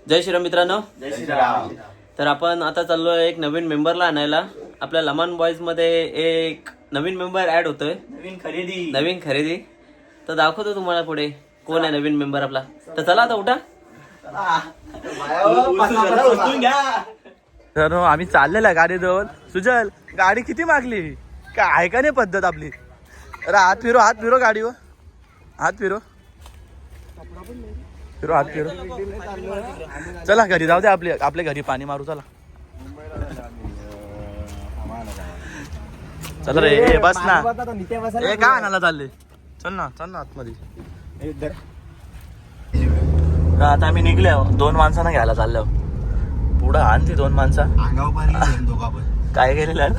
जय श्रीराम मित्रांनो. जय श्रीराम. तर आपण आता चाललोय एक नवीन मेंबरला आणायला. आपल्या लमन बॉईज मध्ये एक नवीन मेंबर ऍड होतोय. नवीन खरेदी तर दाखवतो तुम्हाला पुढे कोण आहे नवीन मेंबर आपला. तर चला आता उठा. तर आम्ही चाललेला गाडीजवळ. सुजल गाडी किती मागली काय आहे का नाही पद्धत आपली. अरे हात फिरो गाडीवर. हात फिरो हात फिरो. चला घरी जाऊ दे. आपल्या घरी पाणी मारू. चला चल रे बस ना. ए काय आणायला चालले. चल ना आतमध्ये. आता आम्ही निघले 2 माणसांना घ्यायला चाललो. पुढं आणते 2 माणसं. काय केलेलं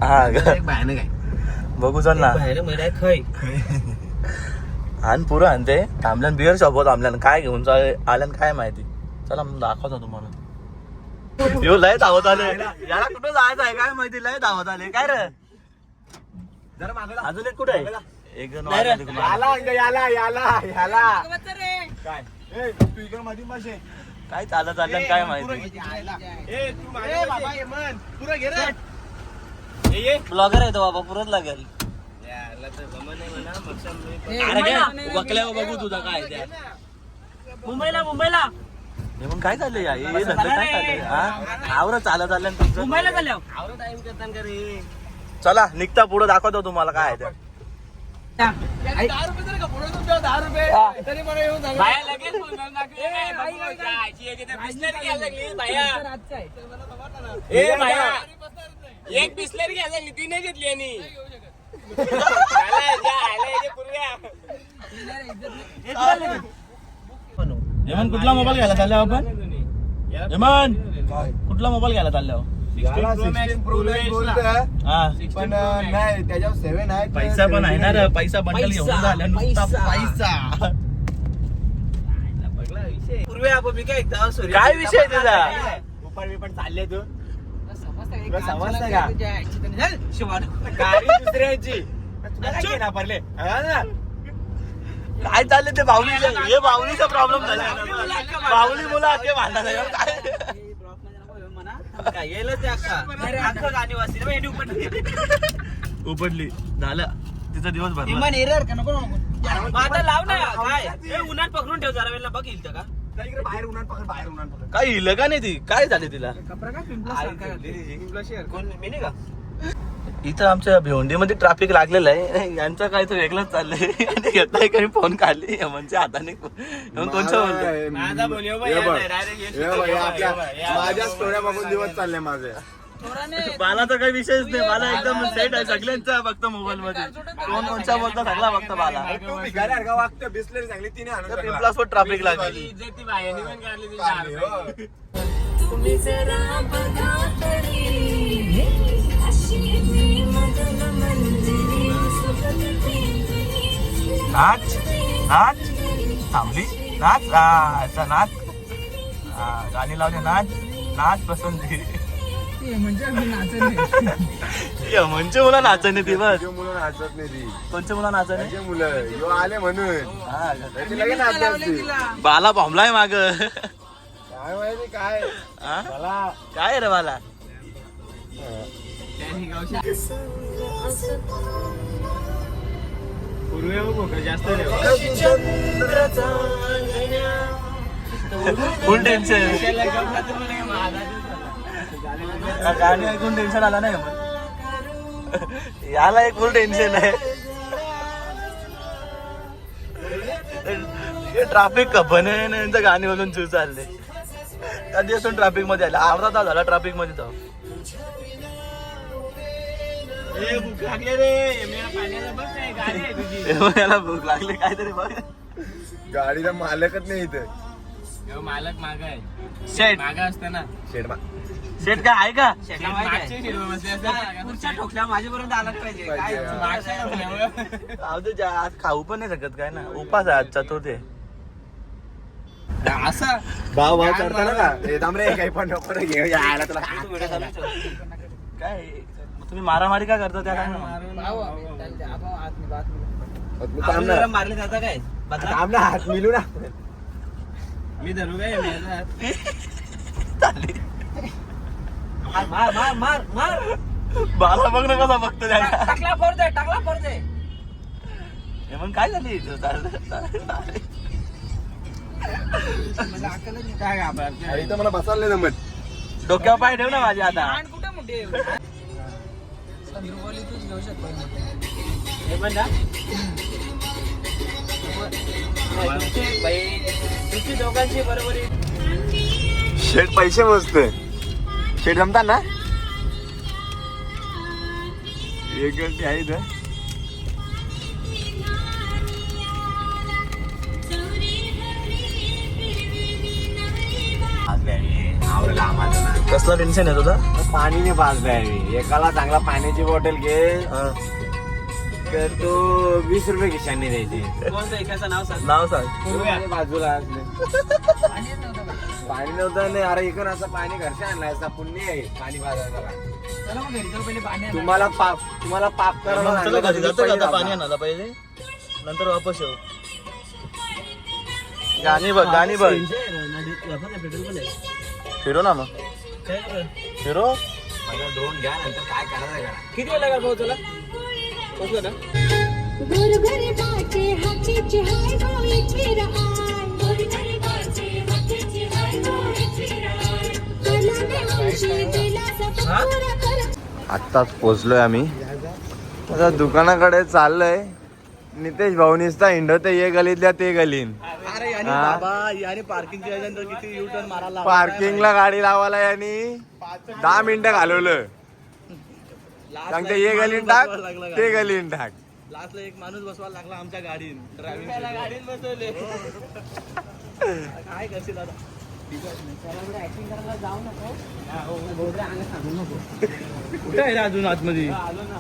हा बघू. चल ना आण पुरं आणते. थांबल्यान बिअर शॉप होत. थांबल्यान काय घेऊन आल्यान काय माहिती. चला दाखवतो तुम्हाला. यो लय धावत आले. याला कुठं जायचं आहे काय माहिती. लय धावत आले काय रे. अजून एक कुठे आहे. एक जण काय चालत आलं काय माहिती. ब्लॉगर आहे तो बाबा. पुरत लागेल. बघू तुझा काय मुंबईला हे मग काय चाललंय. हे धंदा काय चाललंय. आवरत चालत आलं तुमचं. मुंबईला चालल्या. चला निघता पुढे दाखवतो तुम्हाला काय आहे ते. एक बिस्लरी घ्यायला लागली. 3 घेतली आणि हेमंत कुठला मोबाईल घ्यायला चाललो आपण. हेमंत कुठला मोबाईल घ्यायला चाललो. त्याच्यावर 7 आहे. पैसा पण आहे ना रे. पैसा बंडल घेऊन झाला नुसता पैसा. काय विषय तुझा. पण चालले तू समजतं का गाडी दुसऱ्याची पडले. काय चाललंय ते बाहुलीचं. हे बाहुलीचा प्रॉब्लेम झाला. बाहुली मुलं अख्खे भांडा उपडली. झालं तिचा दिवस भरला. लाव ना काय उन्हात पकडून ठेव. जरा वेळेला बघ येईल का बाहेर उन्हात पकड. काय हिलं का नाही ती. काय झाले तिला. इथं आमच्या भिवंडीमध्ये ट्रॅफिक लागलेलं आहे. यांचं काय तर वेगळंच चाललंय. घेतलाय काही फोन काढली म्हणजे हाताने. कोणचं माझ्या स्टोऱ्या बघून दिवस चालले माझे. बालाचा काही विषयच नाही. मला एकदम सेट आहे सगळ्यांचा. फक्त मोबाईल मध्ये कोणचा बोलता सगळा फक्त बाला. वागतं बिस्लेरी चांगली तिने पिंपलासवर ट्रॅफिक लागली. नाच नाच थांबली. नाच नाच गाणी लावले. नाच पसंती. म्हणजे मुलं नाचत नाही ती. बस मुलं नाचत नाही ती. कोणच्या मुलं नाचत नाही. मुलं आले म्हणून बाला बॉम्बलाय माग. काय माहिती काय काय रे बाला. फुल टेन्शन. गाणी ऐकून टेन्शन आला नाही. याला एक फुल टेन्शन आहे. ट्रॅफिक कपन यांचं गाणी बघून चू चालले. कधी असून ट्रॅफिक मध्ये आले. अर्धा तास झाला ट्रॅफिक मध्ये. तो याला भूक लागली काहीतरी बघ. गाडीला मालकच नाही इथे. मालक माग आहे. शेट माग असतं ना. शेट काय आहे का. ठोकल्या माझ्यापर्यंत आलाच पाहिजे. आज खाऊ पण नाही शकत काय ना. उपास आहे आज चतुर्थी. असं भाव करताना का काही पण नको यायला तुला. काय तुम्ही मारामारी का करता. त्या मारले जाता काय हात मिळू ना. मी धरू काय चालली मार मार मार मार बाला बघ ना कसा बघतो त्याला टाकला पडते हे मग काय झाली इथं मला बसायला नाही मग डोक्यावर पाय ठेव ना माझ्या आता कुठे मोठे घेऊ शकतो हे पण ना तुमची दोघांची बरोबरी शेट पैसे मोजतोय शेट जमतात ना एक गंटी आहे इथं कसला टेन्शन आहे तुझा पाणी नाही पाजलाय मी एकाला चांगला पाण्याची बॉटल घे तर तो 20 रुपये खिशाने द्यायची कोणतं एकाचं नाव सांग नाव सांग बाजूला असले पाणी नव्हतं नाही अरे इकडं असं पाणी घरच्या आणलाय असा पुण्य आहे पाणी पाजायला तुम्हाला पाप करावं चला घरी जातो का आता पाणी लागलं. आणायला पहिले नंतर वापस येऊ गाणी बघ पेट्रोल पण आहे फिरो ना मग फिरो मला दोन घ्या नंतर काय करायचं करा किती वेळ लागला पोहोचला पोहोचलो ना गुरुगुरु बाचे हातीचे हाय गोईचे रहाय गुरुगुरु बाचे हातीचे हाय गोईचे रहाय कलाने हौशी दिला सपूरा कर आत्ताच पोहोचलोय आम्ही आता दुकानाकडे चाललोय नितेश भाऊ निसता हिंडत ये गलीतल्या ते गलीन अरे यानी हा? बाबा यानी पार्किंगच्या याच्यानंतर किती यू टर्न मारायला पार्किंगला गाडी लावायला यांनी 10 मिनिटं घालवलं सांगते ये गलीन टाक ते गलीन टाक लास्टला एक माणूस बसवायला लागला आमच्या गाडीन ड्रायव्हिंग गाडीत बसवले काय करशील आता ऍक्टिंग करायला जाऊ नको सांगू नको कुठे आहे रे अजून आतमध्ये आलो ना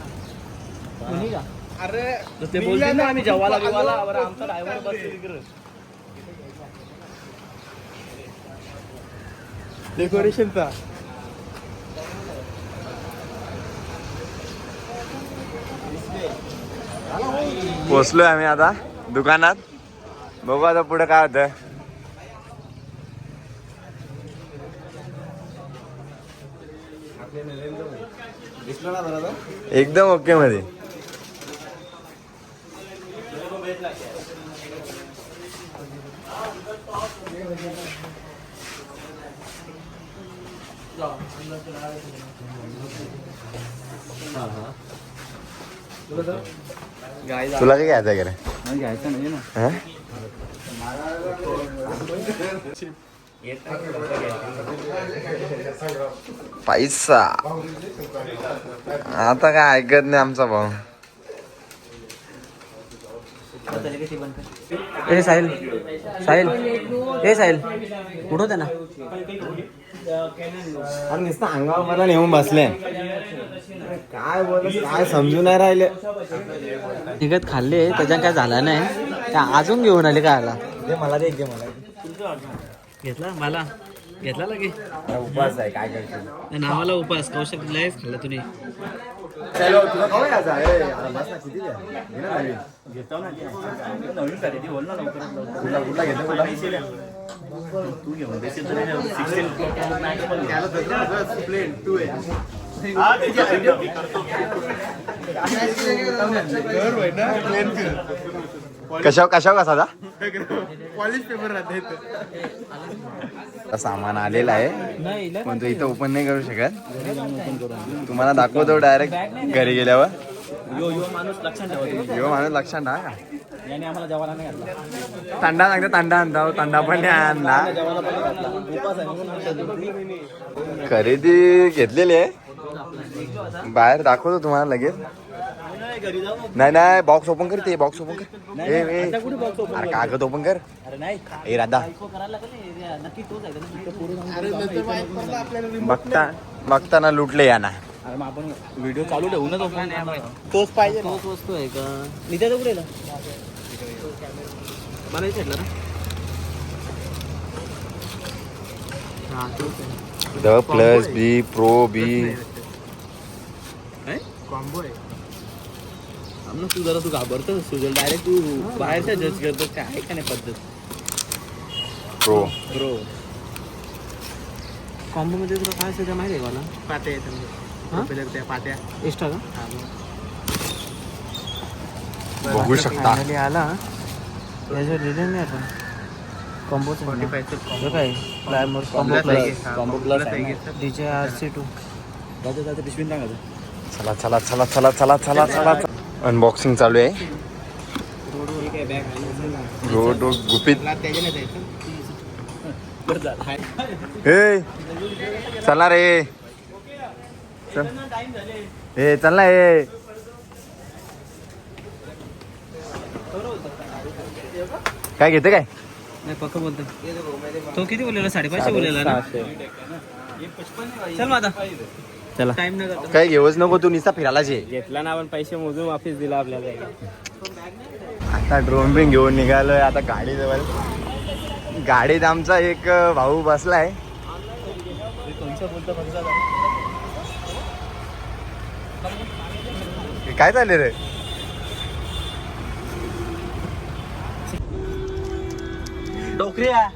कोणी का अरे ते बोलते ना आम्ही जेवायला बिवाला आमचा ड्रायव्हर बसतो तिकडे डेकोरेशनचा पोचलोय आम्ही आता दुकानात बघू आता पुढे काय होतं एकदम ओके मध्ये तुला काय घ्यायचं आहे का रे घ्यायचं नाही ना हा? पैसा आता काय ऐकत नाही आमचा भाऊ ए साहिल साहिल ए साहिल कुठं होता ना अरे नुसतं अंगावर मला नेऊन बसले काय बोल काय समजून नाही राहिले निघत खाल्ले त्याच्या काय झालं नाही त्या अजून घेऊन आले काय आला मला दे मला घेतला मला घेतला लगे उपवास आहे काय करतो नावाला उपास कौशक लयच खाल्ला तुम्ही तुला खवय किती घेतो ना नवीन खरेदी बोल ना लवकर तुला कुठला घेतो तुला तू घेऊन देशील तर 16 प्लेन 2 कशाव कसा सामान आलेला आहे पण तो इथं ओपन नाही करू शकत तुम्हाला दाखवतो डायरेक्ट घरी गेल्यावर यो माणूस लक्षात ठेवा तुम्ही यो माणूस लक्षात ना का याने आम्हाला जेवायला नाही घातला तांडा सांगते तांडा आणता तांडा पण नाही आणला जेवायला पण नाही घातला उपास आहे म्हणून खरेदी घेतलेली आहे बाहेर दाखवतो तुम्हाला लगेच घरी जाऊ नाही बॉक्स ओपन कर ते बॉक्स ओपन कर अरे कागद ओपन कर अरे नाही ए राधा करायला लागले नक्की तोच आहे बघताना लुटले या ना अरे मग आपण व्हिडिओ चालू ठेवू ना तो तोच पाहिजे तोच वस्तू आहे का नित्याचा कुठे मला भेटला ना हा तोच आहे the plus B pro B combo आहे आमना तू घाबरतो सुजल डायरेक्ट तू बाहेरच्या जज करतो काय का नाही पद्धत प्रो कॉम्बो मध्ये तुला काय सध्या माहिती आहे का मला? पात्या हा? त्या पात्या एक्स्ट्रा का? बघू शकता फायनली आला याच्यावर दिले नाही आपण कॉम्बोच काय climber combo plus combo plus DJ RC2 जाते पिशवीन टाकायचं. चला चला चला चला चला चला चला अनबॉक्सिंग चालू आहे. रोड गुपित हे चला रे चल हे चल ना हे काय घेते काय नाही पक्क बोलतो तो किती बोललेला 550 बोललेला ना चल माझा चला टाइम न करता काय घेऊच नको तू निसा फिरायला जे घेतला ना आपण पैसे मोजून वापस दिला आपल्याला आता ड्रोन बिन घेऊन निघालोय आता गाडीजवळ गाडीत आमचा एक भाऊ बसलाय. काय चालले रे डोकऱ्या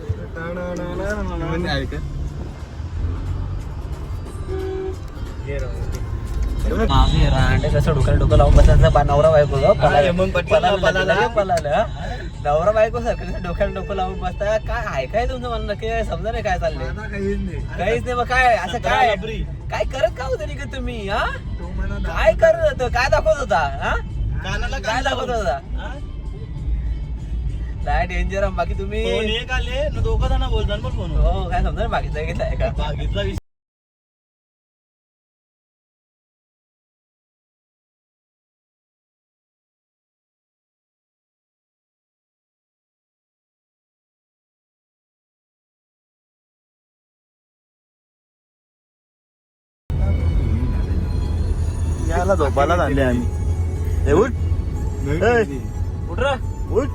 कसं डोकं लावून बसायचं नवरा बायको नवरा बायको सारखं डोक्याला डोकं लावून बसता काय आहे काय तुमचं म्हणणं की समजा नाही काय चाललंय काहीच नाही. मग काय असं काय काय करत का होतं का तुम्ही हा काय करत होतं काय दाखवत होता हा काय दाखवत होता काय डेंजर बाकी तुम्ही दोघं जण बोलतात पण फोन हो काय समजा बाकीचं घेतलाय का बाकीचा याला झोपायला आणले आम्ही. ए, उठ उठ रे. उठ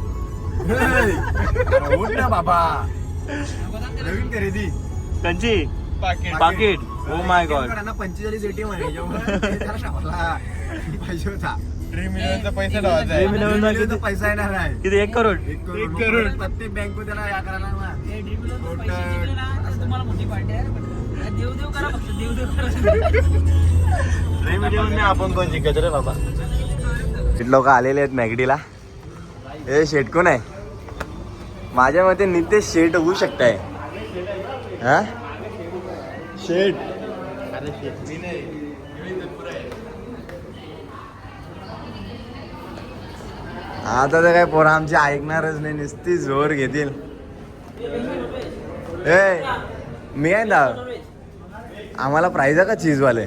उठ ना बाबा. नवीन खरेदी कंची पाकिट ओ माय गॉड 45 ATM आहे पाहिजे होता. 3 मिलियनचा पैसा पैसा येणार आहे किती 1 करोड प्रत्येक बँक त्याला या करायला तुम्हाला मोठी पार्टी आहे देव देव करा फक्त देव देव करा. 3 मिलियन आपण कोण जिंकत रे बाबा. लोक आलेले आहेत मॅगडीला. हे शेट कोण आहे? माझ्या मते नितेश शेट होऊ शकताय. हा शेट आता तर काय पोरं आमची ऐकणारच नाही नुसती जोर घेतील. ए मी आहे ना आम्हाला प्राईज आहे का चीजवाले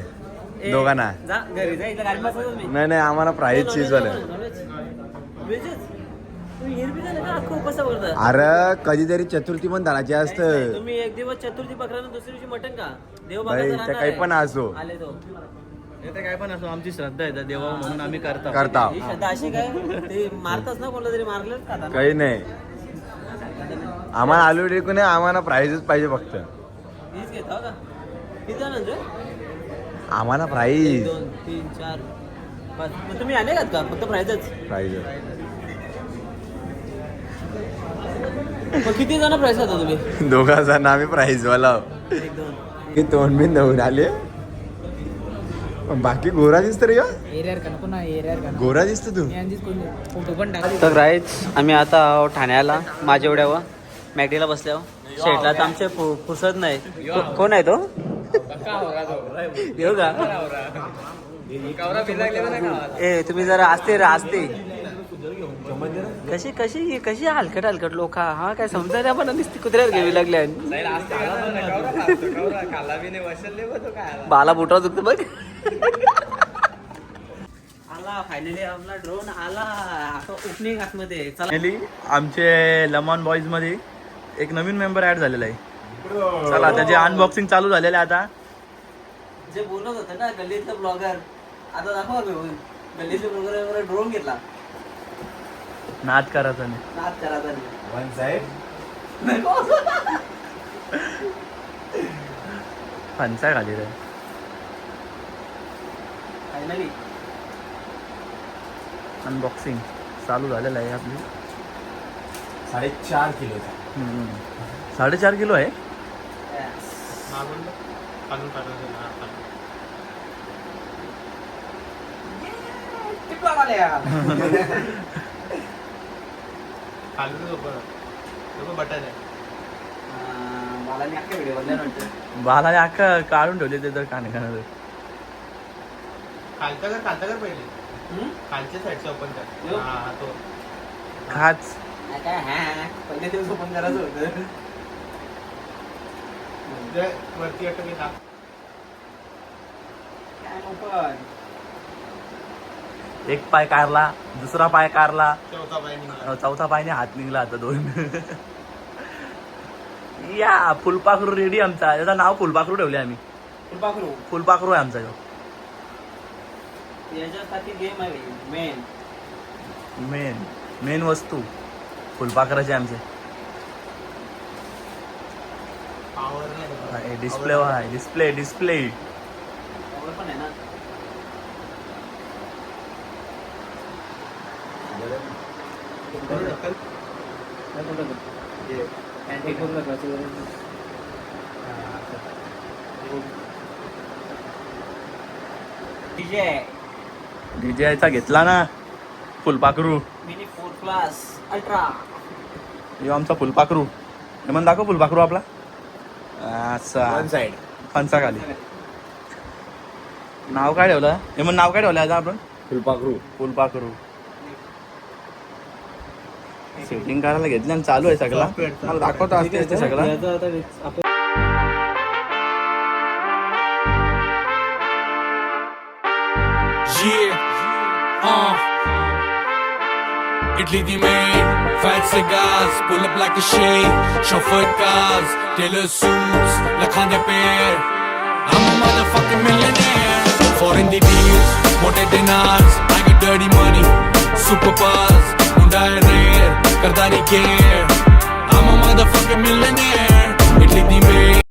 दोघांना? जा घरी जा इथं गाडी बसवतो मी. नाही नाही आम्हाला प्राईज चीजवाले. अरे कधीतरी चतुर्थी पण धनाची असतं. तुम्ही एक दिवस चतुर्थी पकडा दुसऱ्या दिवशी मटन का देव बाई बघायला ते काही पण असो आले तो काय पण असो आमची श्रद्धा आहे देवा म्हणून आम्ही करतो. ही श्रद्धा अशी काय ते मारताच ना कोणला तरी मारलं का काही नाही. आम्हाला आलू टिकू नाही आम्हाला प्राईजच पाहिजे फक्त. हीच घेता का किती जण रे? आम्हाला प्राईज 2 3 4 5 मग तुम्ही आले का फक्त प्राइजच प्राईज मग किती जण प्राइस खाता तुम्ही? दोघा जण आम्ही प्राईज वाला 1 2 मी तोंड बिन धुवून आले. बाकी गोरा दिसत रे का? एरियर का नको ना एरियर का गोरा दिसतो तू. फोटो पण टाक. तर राईट आम्ही आता ठाण्याला माझ्या एवढ्यावर मॅगडीला बसल्यावर शेटला तर आमचे फुसत नाही. कोण आहे तो? येऊ का? ए तुम्ही जरा असते कशी कशी कशी हलकट हलकट लोक हा काय समजायला पण नुसती कुत्र्यात घ्यावी लागल्या. बाला बुटा दुखत बघ. आला फायनली आपला ड्रोन आला ओपनिंग आतमध्ये. फायनली आमचे लमॉन बॉईज मध्ये एक नवीन मेंबर ऍड झालेला आहे. चला त्याचे अनबॉक्सिंग चालू झालेलं आहे. आता जे बोलत होतं ना गल्लीतलं ब्लॉगर आता दाखवा गल्लीतले ब्लॉगर ड्रोन घेतला नाद करायचा नाही. नाच करायचा नाही. वन साइड फणसा खाली रे. फायनली अनबॉक्सिंग चालू झालेलं आहे आपली. 4.5 किलो 4.5 किलो आहे. बालाने अख्खा काढून ठेवले ते तर काने खाणार खालचा कर पहिले खालच्या साईडचा ओपन कर. हा तो खाच. पहिले दिवस ओपन करायचं होतं. वरती अटक येतात. एक पाय कारला, दुसरा पाय कारला, चौथा पाय निघाला. चौथा पायने हात निघला आता 2. या फुलपाखरू रेडी आमचा. याचं नाव फुलपाखरू ठेवले आम्ही. फुलपाखरू आहे आमचा. याच्यासाठी गेम आहे मेन वस्तू फुलपाखराचे आमचे. पावर नाही डिस्प्ले आहे. डिस्प्ले पण आहे ना. डीजेचा घेतला ना फुलपाखरू. Mini 4 class ultra. यो आमचा फुलपाखरू. हे म्हणून दाखव फुलपाखरू आपला. असा साइड फणसा खाली. नाव काय ठेवलं हे म्हणून नाव काय ठेवलं आता आपण. फुलपाखरू. सेटिंग करायला घेतलं आणि चालू आहे सगळं. मला दाखवतो असते ते सगळं. Italy the main, fat cigars, pull up like a shade, chauffeured cars, tailor suits, lakhande pair. I'm a motherfucking millionaire. Foreign the deals, mote dinars, I got dirty money, super buzz, Hyundai rare, kardani care. I'm a motherfucking millionaire. Italy the main.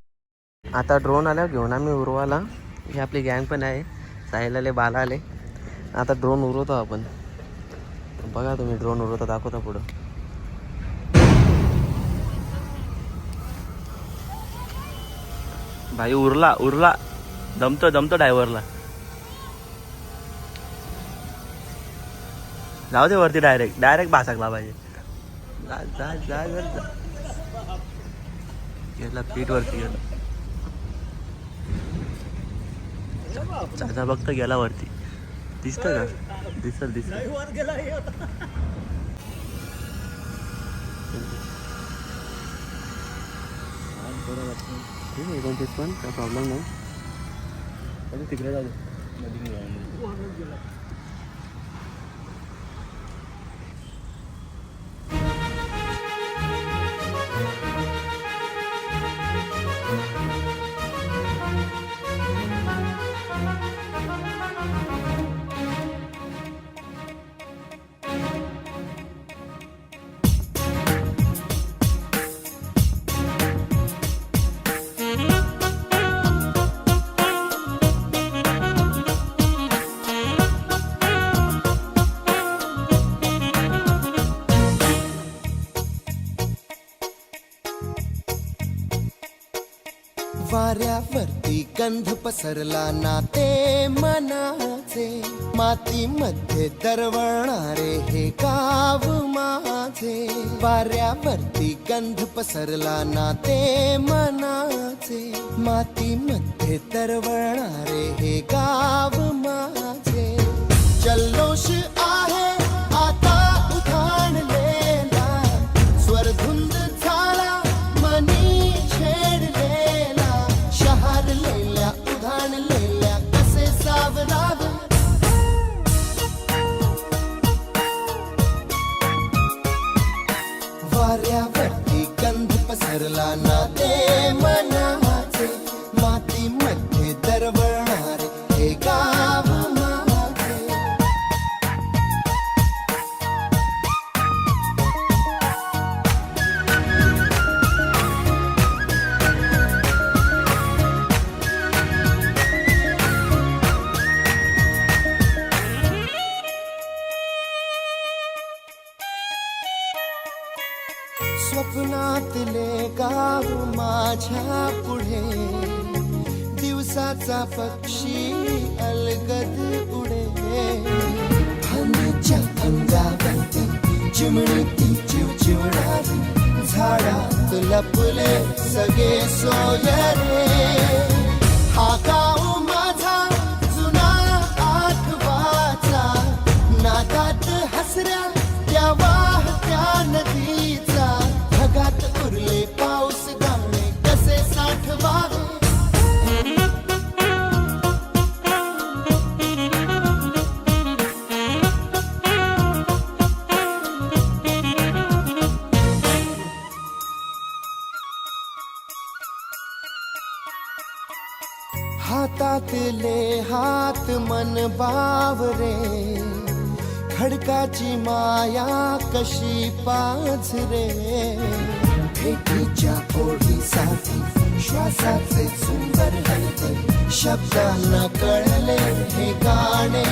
आता drone आल्या घेऊन आम्ही उरवाला. ही आपली गँग पण आहे. साहिल आले, बाला आले. आता ड्रोन उरवतो आपण. बघा तुम्ही ड्रोन उरवता दाखवता पुढं. भाई उरला जमतो ड्रायव्हरला. जाऊ दे वरती डायरेक्ट भासाकला पाहिजे. जा गेला पीठ वरती गेला. चाचा बघतो गेला वरती. दिसत का. दिसत एकोणतीस पण काय प्रॉब्लेम नाही. तिकडे जाऊ. वाऱ्यावरती गंध पसरला नाते मनाचे, मातीमध्ये दरवळणारे हे गाव माझे. वाऱ्यावरती गंध पसरला नाते मनाचे, मातीमध्ये दरवळणारे हे गाव माझे. जल्लोष आहे आता उधाणलेला, स्वरधुंद झाला मनी छेडलेला. शहारलेल्या उधाणलेल्या कसे सावरावे. वाऱ्यावरती गंध पसरला ना ते मनाचे, मातीमध्ये दरवळणारे हे गाव माझे. स्वप्नातले गाव माझ्या पुढे दिवसाचा पक्षी अलगद उडे फांदीच्या अंगावरती चिमणीती चिवचिवणारी झाडात लपले सगळे सोयरे हा गाव माझा जुना आठवाचा नादात हसऱ्या त्या वाहत्या नदीचा ढगात उरले पाऊस दाणे कसे साठवावे हातातले हात मन बावरे खडकाची माया कशी पाझरे भेटीच्या ओढीसाठी श्वासाचे सुंदर हलते शब्दांना कळले हे गाणे